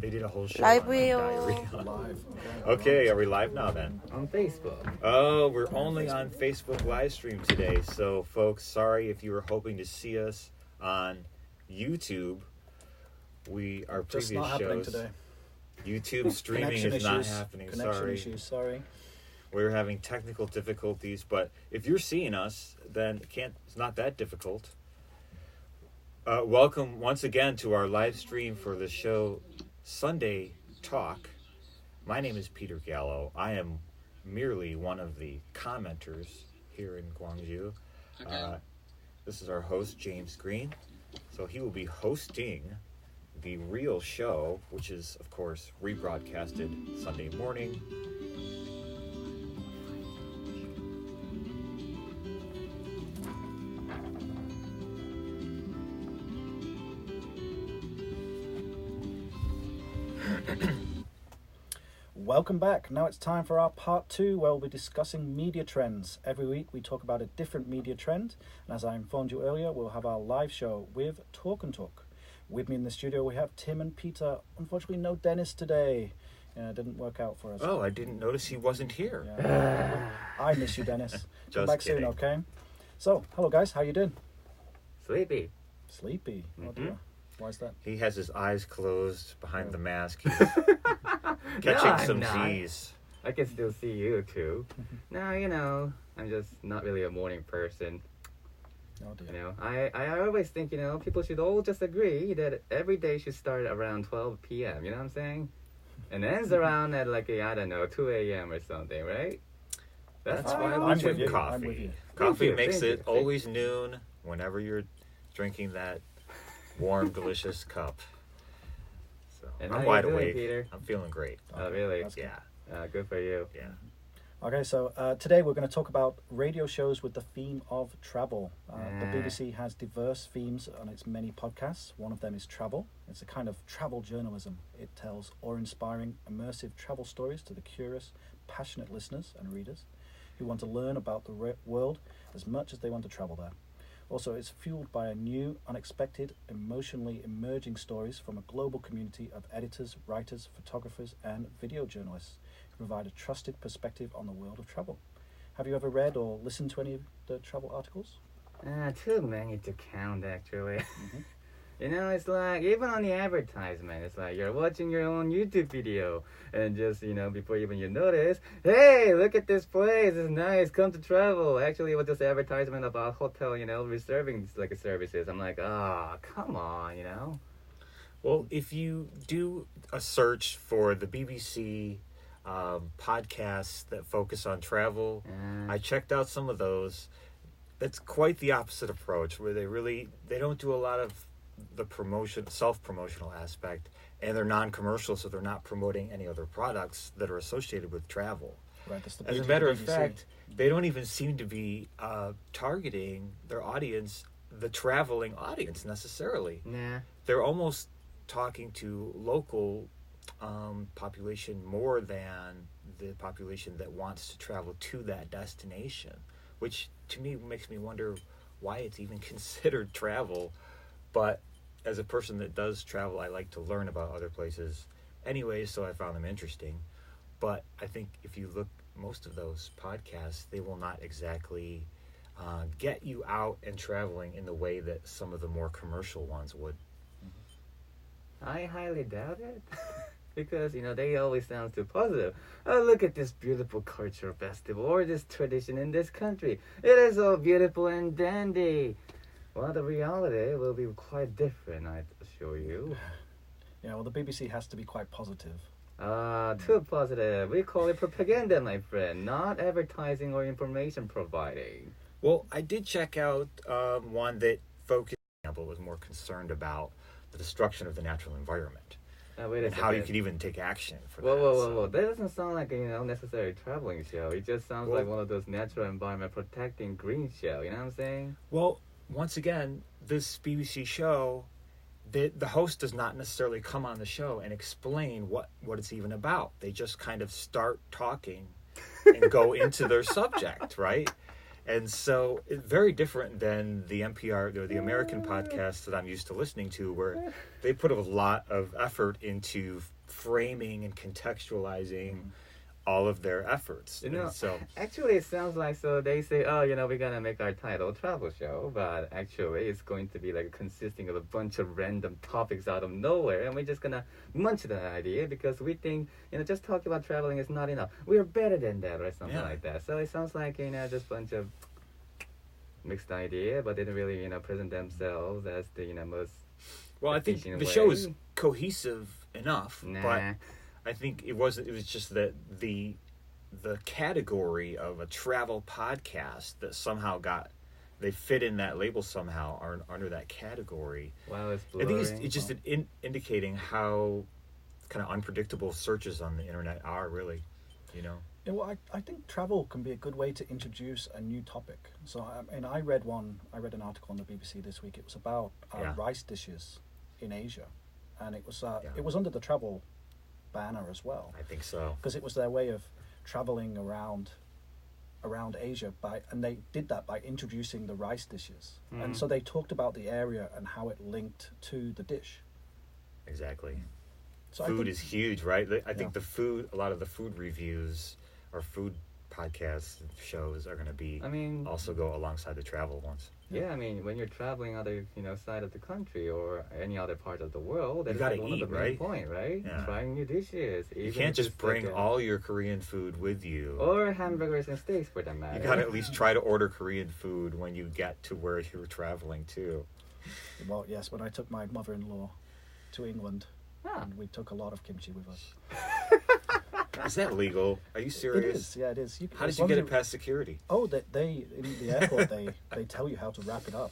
They did a whole show Live on diarrhea. Live. Okay, are we live now then? On Facebook. Oh, we're only on Facebook live stream today. So, folks, sorry if you were hoping to see us on YouTube. Our Just previous not happening shows. today. YouTube streaming is not happening. Connection issues, sorry. We're having technical difficulties, but if you're seeing us, then it's not that difficult. Welcome once again to our live stream for the show Sunday Talk. My name is Peter Gallo. I am merely one of the commenters here in Gwangju. This is our host, James Green. So he will be hosting the real show, which is, of course, rebroadcasted Sunday morning. Welcome back. Now it's time for our part 2 where we'll be discussing media trends. Every week we talk about a different media trend, and as I informed you earlier, we'll have our live show with Talk and Talk. With me in the studio we have Tim and Peter. Unfortunately no Dennis today. It didn't work out for us. Oh, I didn't notice he wasn't here. Yeah. I miss you, Dennis. Come back kidding. soon, okay? So, hello guys, how you doing? Sleepy. Sleepy. Oh dear. Why is that? He has his eyes closed behind the mask. He's catching some Z's. I can still see you too. No, I'm just not really a morning person. Oh dear. I always think, people should all just agree that every day should start around 12 p.m., you know what I'm saying? And ends around at 2 a.m. or something, right? That's why why I'm we with drink you. coffee. I'm with you. Coffee Thank makes you. it always noon whenever you're drinking that warm, delicious cup. So And I'm how wide you doing, awake. Peter? I'm feeling great. Oh, really? That's good. Yeah, Good for you. yeah. Okay, so today we're going to talk about radio shows with the theme of travel. The BBC has diverse themes on its many podcasts. One of them is travel. It's a kind of travel journalism. It tells awe-inspiring, immersive travel stories to the curious, passionate listeners and readers who want to learn about the world as much as they want to travel there. Also, it's fueled by a new, unexpected, emotionally emerging stories from a global community of editors, writers, photographers, and video journalists who provide a trusted perspective on the world of travel. Have you ever read or listened to any of the travel articles? Too many to count, actually. It's like, even on the advertisement, it's like you're watching your own YouTube video, and just, before even you notice, hey, look at this place, it's nice, come to travel. Actually, it was just advertisement about hotel, reserving services. I'm like, come on. Well, if you do a search for the BBC podcasts that focus on travel, I checked out some of those. That's quite the opposite approach, where they don't do a lot of the self-promotional aspect, and they're non-commercial, so they're not promoting any other products that are associated with travel. Right, that's the As a beauty matter of of the BBC. fact, they don't even seem to be targeting their audience, the traveling audience, necessarily. Nah. They're almost talking to local population more than the population that wants to travel to that destination, which to me makes me wonder why it's even considered travel. But as a person that does travel, I like to learn about other places anyways, so I found them interesting. But I think if you look, most of those podcasts, they will not exactly get you out and traveling in the way that some of the more commercial ones would. I highly doubt it. Because, they always sound too positive. Oh, look at this beautiful cultural festival or this tradition in this country. It is so beautiful and dandy. Well, the reality will be quite different, I assure you. Yeah, well, the BBC has to be quite positive. Too positive. We call it propaganda, my friend, not advertising or information providing. Well, I did check out one that focused, for example, was more concerned about the destruction of the natural environment. Wait a and second. how you could even take action for Whoa, that. whoa. That doesn't sound like a necessary traveling show. It just sounds Well- like one of those natural environment protecting green show. You know what I'm saying? Well, once again, this BBC show, the host does not necessarily come on the show and explain what it's even about. They just kind of start talking and go into their subject, right? And so it's very different than the NPR or the American podcasts that I'm used to listening to, where they put a lot of effort into framing and contextualizing all of their efforts. You know, And so actually, it sounds like so they say, oh, you know, we're gonna make our title travel show, but actually, it's going to be like consisting of a bunch of random topics out of nowhere, and we're just gonna munch that idea because we think, you know, just talking about traveling is not enough. We're better than that, or something like that. So it sounds like, you know, just a bunch of mixed idea, but they didn't really, you know, present themselves as the, you know, most. Well, I think efficient the way. show is cohesive enough, Nah. but I think it wasn't. It was just that the category of a travel podcast that somehow they fit in that label somehow are under that category. Wow, it's I blurring. think it's just indicating how kind of unpredictable searches on the internet are, really. You know. Yeah, well, I think travel can be a good way to introduce a new topic. So, I read an article on the BBC this week. It was about rice dishes in Asia, and it was under the travel banner as well. I think so. Because it was their way of traveling around Asia and they did that by introducing the rice dishes. And so they talked about the area and how it linked to the dish. Exactly. So food is huge, right? I think a lot of the food reviews or food podcasts and shows are going to be also go alongside the travel ones. Yeah, I mean, when you're traveling other, you know, side of the country or any other part of the world, that's gotta like one eat, of the main right? point, right? Yeah. Trying new dishes. You can't just bring all your Korean food with you. Or hamburgers and steaks, for that matter. You got to at least try to order Korean food when you get to where you're traveling to. Well, yes, when I took my mother-in-law to England, and we took a lot of kimchi with us. Is that legal? Are you serious? It is. Yeah, it is. How did you get it past security? Oh, they in the airport they tell you how to wrap it up.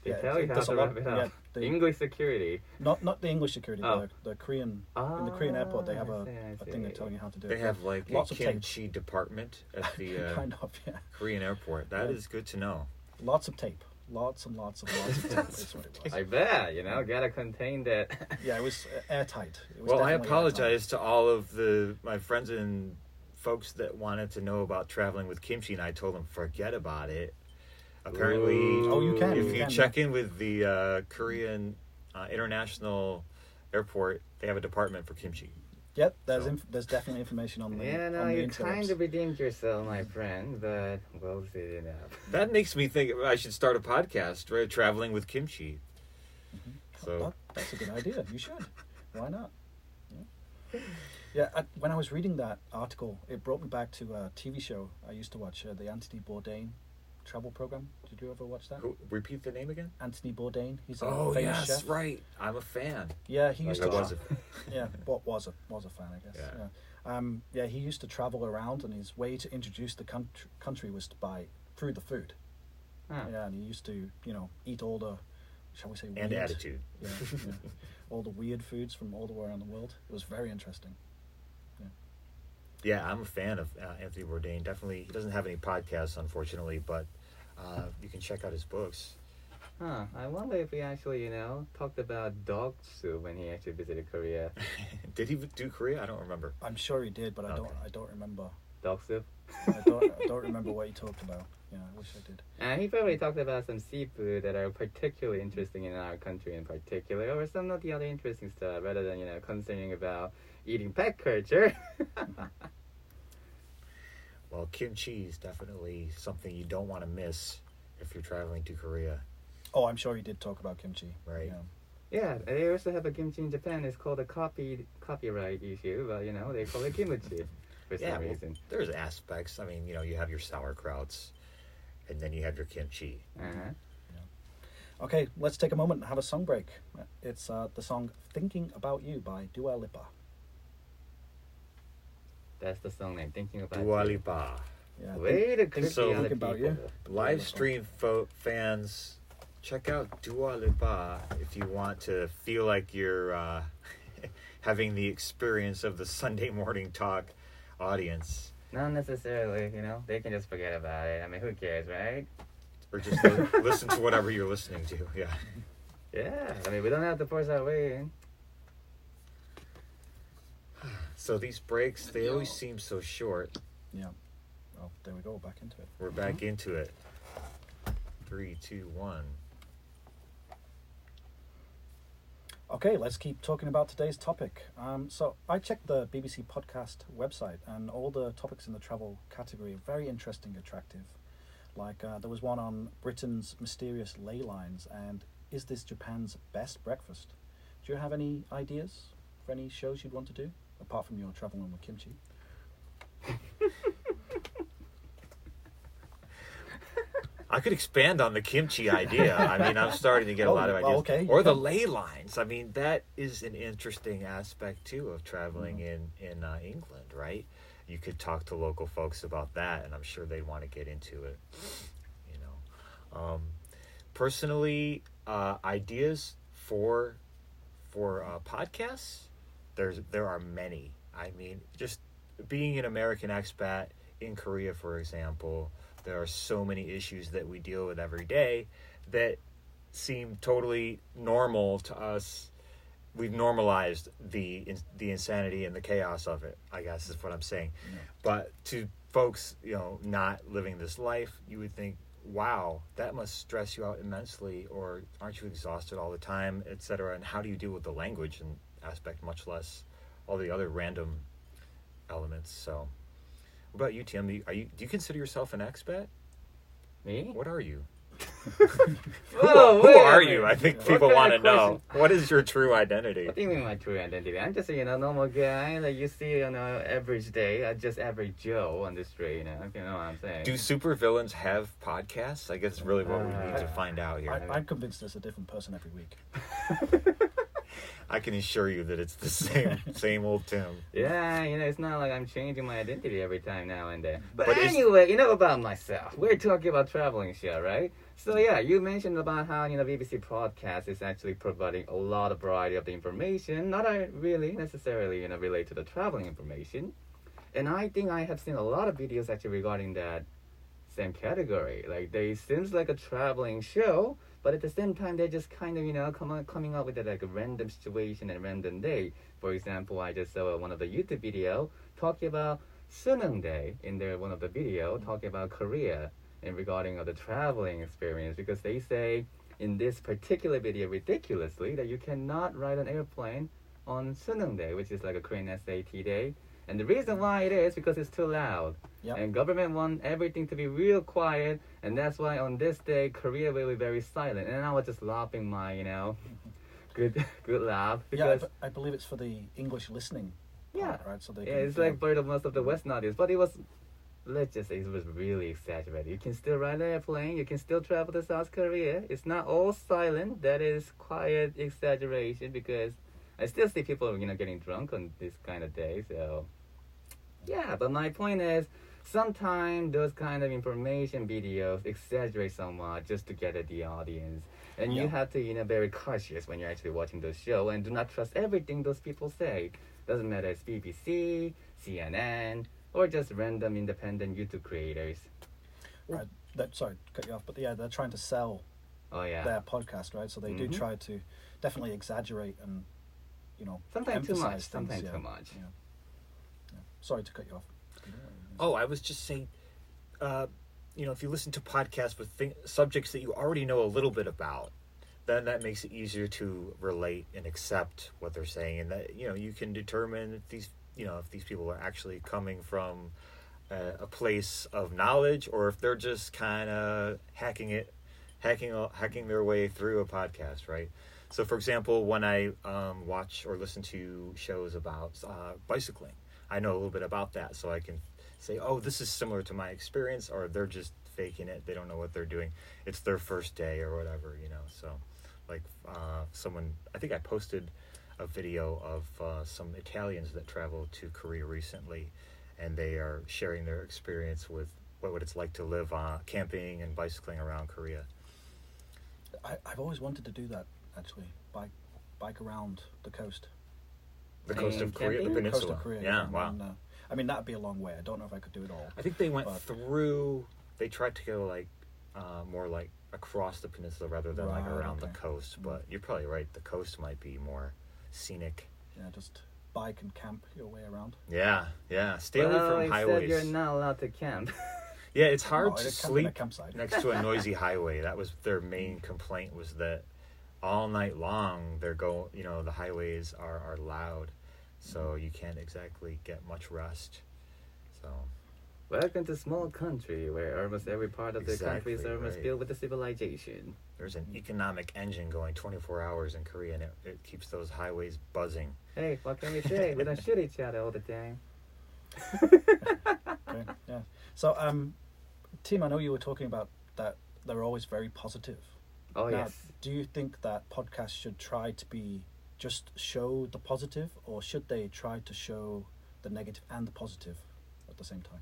They tell you how to wrap it up. Yeah, English security. Not the English security. The Korean in the Korean airport they have a thing that telling you how to do it. They have like lots a kimchi department at the kind of Korean airport. That is good to know. Lots of tape. Lots and lots of tape. That's what it was. I bet, you know, gotta contain that. Yeah, it was airtight. It was well, I definitely apologize to all of my friends and folks that wanted to know about traveling with kimchi, and I told them forget about it. Apparently, you can. If you check in with the Korean International Airport, they have a department for kimchi. Yep, there's definitely information on the Yeah, no, on the you internet. kind of redeemed yourself, my friend, but well said enough. That makes me think I should start a podcast, right? Traveling with kimchi. So that's a good idea. You should. Why not? Yeah. When I was reading that article, it brought me back to a TV show I used to watch, the Anthony Bourdain travel program. Did you ever watch that? Repeat the name again? Anthony Bourdain. He's a famous chef. Right. I'm a fan. Yeah, he used to. Was a yeah, was a fan, I guess. Yeah. He used to travel around, and his way to introduce the country was through the food. Yeah, and he used to, eat all the, shall we say, weird, and attitude. Yeah, all the weird foods from all the way around the world. It was very interesting. Yeah, I'm a fan of Anthony Bourdain. Definitely, he doesn't have any podcasts, unfortunately, but you can check out his books. I wonder if he actually, talked about dog soup when he actually visited Korea. Did he do Korea? I don't remember. I'm sure he did, but I don't remember. Dog soup? I don't remember what he talked about. Yeah, I wish I did. He probably talked about some seafood that are particularly interesting in our country in particular, or some of the other interesting stuff, rather than, concerning about eating pet culture. Well, kimchi is definitely something you don't want to miss if you're traveling to Korea. Oh, I'm sure he did talk about kimchi. Right. Yeah, they also have a kimchi in Japan. It's called a copyright issue, but, they call it kimchi for some reason. Well, there's aspects. I mean, you have your sauerkrauts, and then you have your kimchi. Okay, let's take a moment and have a song break. It's the song Thinking About You by Dua Lipa. That's the song name, Thinking About You. Dua Lipa. Yeah, Way to creepy so, other about people. you. Live stream fans, check out Dua Lipa if you want to feel like you're having the experience of the Sunday morning talk audience. Not necessarily, they can just forget about it. I mean, who cares, right? Or just listen to whatever you're listening to, yeah. Yeah, I mean, we don't have to force our way in. So these breaks, they always seem so short. Yeah. Oh, there we go, back into it. We're back into it. 3, 2, 1. Okay, let's keep talking about today's topic. So I checked the BBC podcast website, and all the topics in the travel category are very interesting, attractive. Like there was one on Britain's mysterious ley lines, and is this Japan's best breakfast? Do you have any ideas for any shows you'd want to do, apart from your travel one with kimchi? I could expand on the kimchi idea. I mean, I'm starting to get a lot of ideas. Okay. Or the ley lines. I mean, that is an interesting aspect, too, of traveling in England, right? You could talk to local folks about that, and I'm sure they'd want to get into it. You know, personally, ideas for podcasts, there are many. I mean, just being an American expat in Korea, for example, there are so many issues that we deal with every day that seem totally normal to us. We've normalized the insanity and the chaos of it, I guess is what I'm saying. Yeah. But to folks, you know, not living this life, you would think, wow, that must stress you out immensely, or aren't you exhausted all the time, etc. And how do you deal with the language and aspect, much less all the other random elements? So what about you, Tim? Do you consider yourself an expat? Me? What are you? Whoa, who are you? I think people want to know. What is your true identity? What do you mean my true identity? I'm just a normal guy that you see average day. Just average Joe on the street. You know what I'm saying? Do supervillains have podcasts? I guess really what we need to find out here. I'm convinced there's a different person every week. I can assure you that it's the same old Tim. Yeah, it's not like I'm changing my identity every time now and then. But anyway, about myself. We're talking about traveling show, right? So yeah, you mentioned about how BBC podcast is actually providing a lot of variety of the information, not really necessarily relate to the traveling information. And I think I have seen a lot of videos actually regarding that same category. Like they seems like a traveling show, but at the same time they're just kind of coming up with a random situation and random day. For example, I just saw one of the YouTube video talking about Sunung Day in one of the video talking about Korea and regarding the traveling experience, because they say in this particular video ridiculously that you cannot ride an airplane on Sunung Day, which is like a Korean SAT day. And the reason why it is because it's too loud. Yep. And government want everything to be real quiet, and that's why on this day Korea will be very silent. And I was just laughing my good laugh, because I believe it's for the English listening part, right? So they it's like for most of the Western audience, but it was, let's just say, it was really exaggerated. You can still ride an airplane, you can still travel to South Korea. It's not all silent. That is quiet exaggeration, because I still see people getting drunk on this kind of day. So yeah, but my point is, sometimes those kind of information videos exaggerate somewhat just to get at the audience. And you have to be very cautious when you're actually watching the show, and do not trust everything those people say. Doesn't matter if it's BBC, CNN, or just random independent YouTube creators. Right. Sorry to cut you off, but yeah, they're trying to sell their podcast, right? So they do try to definitely exaggerate and sometimes too much. Sometimes too much. Yeah. Sorry to cut you off. Oh, I was just saying, if you listen to podcasts with subjects that you already know a little bit about, then that makes it easier to relate and accept what they're saying, and that you can determine if these people are actually coming from a place of knowledge, or if they're just kind of hacking their way through a podcast, right? So, for example, when I watch or listen to shows about bicycling, I know a little bit about that, so I can say, oh, this is similar to my experience, or they're just faking it. They don't know what they're doing. It's their first day or whatever, So, like someone, I think I posted a video of some Italians that traveled to Korea recently, and they are sharing their experience with what it's like to live camping and bicycling around Korea. I've always wanted to do that, actually, bike around the coast. The coast of Korea, the peninsula. Coast of Korea, yeah, wow. And, that'd be a long way. I don't know if I could do it all. I think they went through. They tried to go more like across the peninsula rather than around the coast. But you're probably right. The coast might be more scenic. Yeah, just bike and camp your way around. Yeah. Stay away from highways. You're not allowed to camp. Yeah, it's hard Oh, to it can be a sleep campsite. next to a noisy highway. That was their main complaint, was that all night long the highways are loud, so you can't exactly get much rest. So Welcome to small country where almost every part of the country is Exactly, almost right. filled with the civilization. there's an economic engine going 24 hours in Korea, and it keeps those highways buzzing. Hey, what can we say? We don't shoot each other all the time. Okay, yeah. So, Tim, I know you were talking about that they're always very positive. Oh, Now, yes. do you think that podcasts should try to be just show the positive, or should they try to show the negative and the positive at the same time?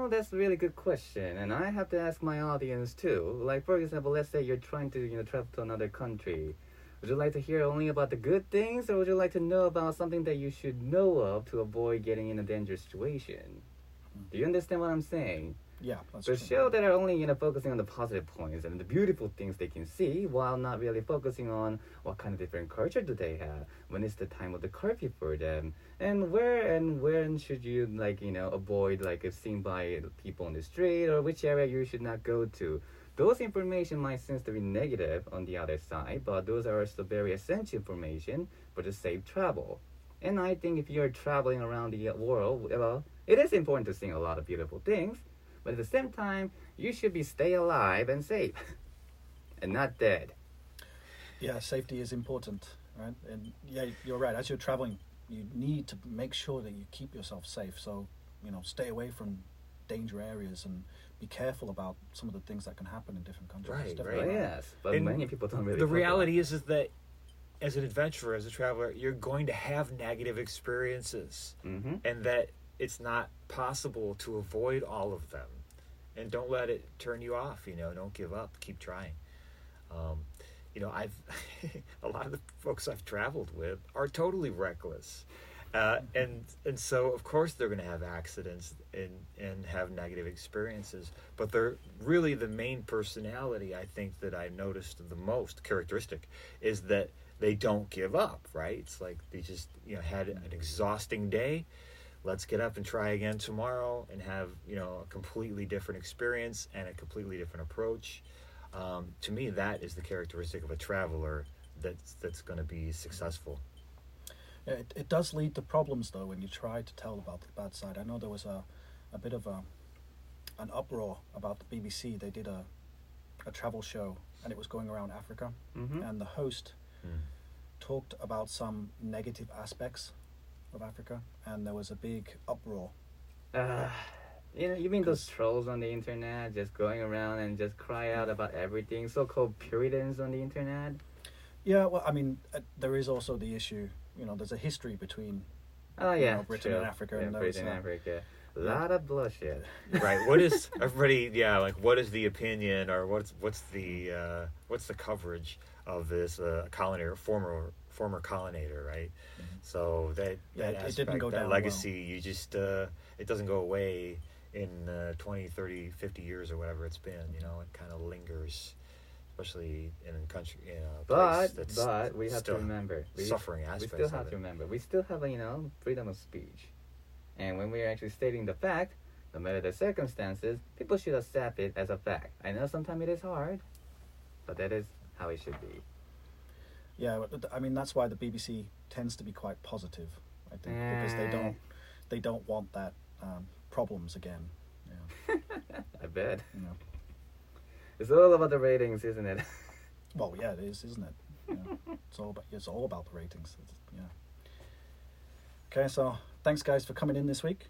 That's a really good question, and I have to ask my audience too. Like, for example, let's say you're trying to, travel to another country. Would you like to hear only about the good things, or would you like to know about something that you should know of to avoid getting in a dangerous situation? Do you understand what I'm saying? Yeah, that's The true. show that are only focusing on the positive points and the beautiful things they can see, while not really focusing on what kind of different culture do they have, when is the time of the curfew for them, and where and when should you avoid if seen by people on the street, or which area you should not go to. Those information might seem to be negative on the other side, but those are also very essential information for the safe travel. And I think if you're traveling around the world, well, it is important to see a lot of beautiful things, but at the same time, you should stay alive and safe, and not dead. Yeah, safety is important, right? And yeah, you're right. As you're traveling, you need to make sure that you keep yourself safe. So, stay away from danger areas and be careful about some of the things that can happen in different countries. Right, Definitely. right. Yes, but And many people don't really. The talk reality is that as an adventurer, as a traveler, you're going to have negative experiences, about. and that it's not possible to avoid all of them. And don't let it turn you off. Don't give up. Keep trying. I've a lot of the folks I've traveled with are totally reckless, and so of course they're going to have accidents and have negative experiences. But they're really the main personality, I think, that I noticed the most characteristic is that they don't give up. Right? It's like they just had an exhausting day. Let's get up and try again tomorrow and have a completely different experience and a completely different approach. To me, that is the characteristic of a traveler that's going to be successful. Yeah, it does lead to problems though when you try to tell about the bad side. I know there was a bit of an uproar about the BBC. They did a travel show and it was going around Africa, and the host talked about some negative aspects of Africa, and there was a big uproar. You mean those trolls on the internet just going around and just cry out about everything, so-called Puritans on the internet? Yeah, well, I mean, there is also the issue, there's a history between Britain and Africa. Yeah, and Britain and Africa. A lot of bullshit. Right. What is everybody? Yeah. What is the opinion, or what's the coverage of this colony, former colonizer, right? So that it aspect, didn't go that down legacy, you just it doesn't go away in 20, 30, 50 years or whatever it's been. It kind of lingers, especially in a country, a place that's But we have to still remember, suffering we aspects. still have to remember, we still have freedom of speech, and when we are actually stating the fact, no matter the circumstances, people should accept it as a fact. I know sometimes it is hard, but that is how it should be. Yeah, I mean that's why the BBC tends to be quite positive, I think, because they don't want that problems again. Yeah. I bet. You know. It's all about the ratings, isn't it? Well, yeah, it is, isn't it? Yeah. It's all about the ratings. Yeah. Okay, so thanks guys for coming in this week.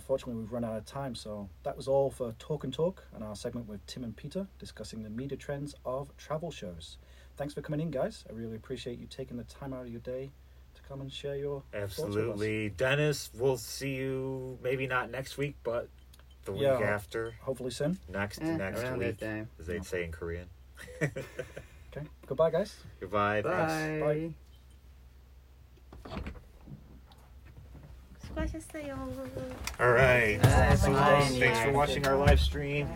Fortunately, we've run out of time, so that was all for Talk and Talk and our segment with Tim and Peter discussing the media trends of travel shows. Thanks for coming in, guys. I really appreciate you taking the time out of your day to come and share your thoughts with us. Absolutely. Dennis, we'll see you maybe not next week, but the week after. Hopefully soon. Next around week, that time. as they'd say in Korean. Okay. Goodbye, guys. Goodbye. Bye. Thanks. Bye. 수고하셨어요. All right. Bye. Thanks for watching our live stream.